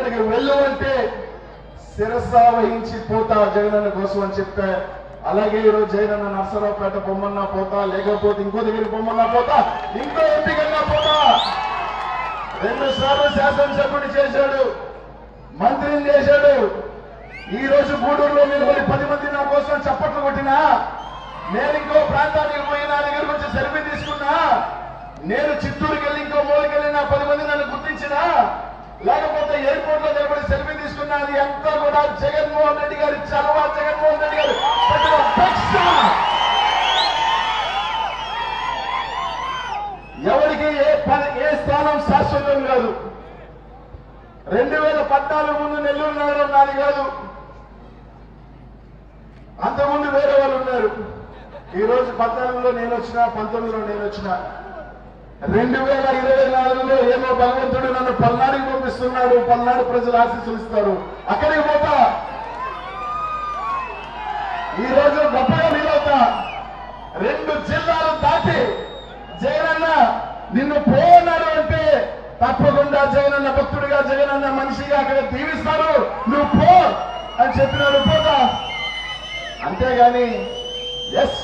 అక్కడికి వెళ్ళు అంటే శిరస వహించి పోతా జగనన్న కోసం అని చెప్పా. అలాగే ఈరోజు జగనన్న నర్సరావుపేట పొమ్మన్నా పోతా, లేకపోతే ఇంకో దగ్గరికి పొమ్మన్నా పోతా, ఇంకో ఎంపికన్నా పోతా. 2 సార్లు శాసనసభ్యుడు చేశాడు, మంత్రిని చేశాడు. ఈ రోజు గూడూరులో నిలబడి 10 మంది నా కోసం చప్పట్లు కొట్టినా, నేను ఇంకో ప్రాంతానికి పోయి నా దగ్గరకు వచ్చి సెల్ఫీ తీసుకున్నా, నేను చిత్తూరుకి వెళ్ళి ఇంకో మూలకి వెళ్ళి నా 10 మంది నన్ను గుర్తించినా, లేకపోతే ఎయిర్పోర్ట్ లో నిలబడి సెల్ఫీ తీసుకున్నా, అది అంతా కూడా జగన్మోహన్ రెడ్డి గారి చలవా, జగన్మోహన్ రెడ్డి గారు పెట్టిన భిక్ష. ఎవరికి ఏ స్థానం శాశ్వతం కాదు. 2014 ముందు నెల్లూరు నగరం నాది కాదు, అంతకుముందు వేరే వాళ్ళు ఉన్నారు. ఈ రోజు 14లో నేను వచ్చినా, 19లో నేను వచ్చినా, 2024లో ఏమో భగవంతుడు నన్ను పల్నాడికి పంపిస్తున్నాడు, పల్నాడు ప్రజలు ఆశీస్సులు ఇస్తారు, అక్కడికి పోతా. ఈ రోజు గొప్పగా వీలవుతా. 2 జిల్లాలు దాటి జగనన్న నిన్ను పోన్నాడు అంటే తప్పకుండా జగనన్న భక్తుడిగా, జగనన్న మనిషిగా అక్కడ దీవిస్తారు, నువ్వు పో అని చెప్పినాడు, పోతా. అంతేగాని ఎస్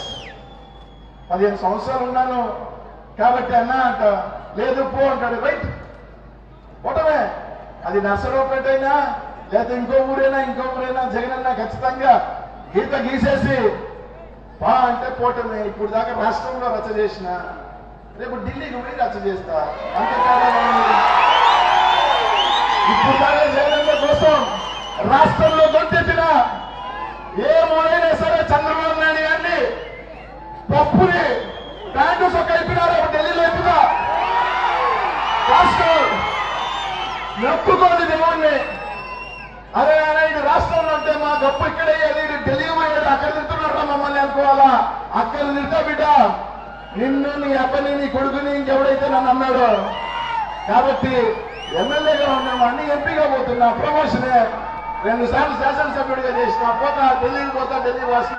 15 సంవత్సరాలు ఉన్నాను కాబట్టి అన్నా అంట, లేదు పో అంటాడు. రైట్, పోవటమే. అది నర్సరావుపేట అయినా లేదా ఇంకో ఊరైనా జగనన్న ఖచ్చితంగా గీత గీసేసి పా అంటే పోవటమే. ఇప్పుడు దాకా రాష్ట్రంలో రచ్చ చేసిన, రేపు ఢిల్లీకి పోయి రచ్చ చేస్తా. అంతేకాదు, ఇప్పుడు దాకా జగనన్న కోసం రాష్ట్రంలో దొంతెత్తిన ఏ మూలైనా సరే చంద్రబాబు నాయుడు గారిని పప్పుని ప్యాంటు సొక్క అయిపోయినారు, ఢిల్లీలో అయిపోతా రాష్ట్రం నొప్పుకోండి దేవుణ్ణి. అరే ఇది రాష్ట్రంలో అంటే మా గప్పు ఇక్కడే, ఇది ఢిల్లీ పోయాడు, అక్కడ తింటున్నారా మమ్మల్ని అనుకోవాలా? అక్కడ తింటా బిడ్డ, నిన్ను, నీ అబ్బని, నీ కొడుకుని, ఇంకెవడైతే నన్ను అన్నాడో. కాబట్టి ఎమ్మెల్యేగా ఉన్నామని ఎంపీగా పోతున్నా, ప్రమోషనే. 2 సార్లు శాసనసభ్యుడిగా చేసిన, పోతా ఢిల్లీకి పోతా, ఢిల్లీ వాసి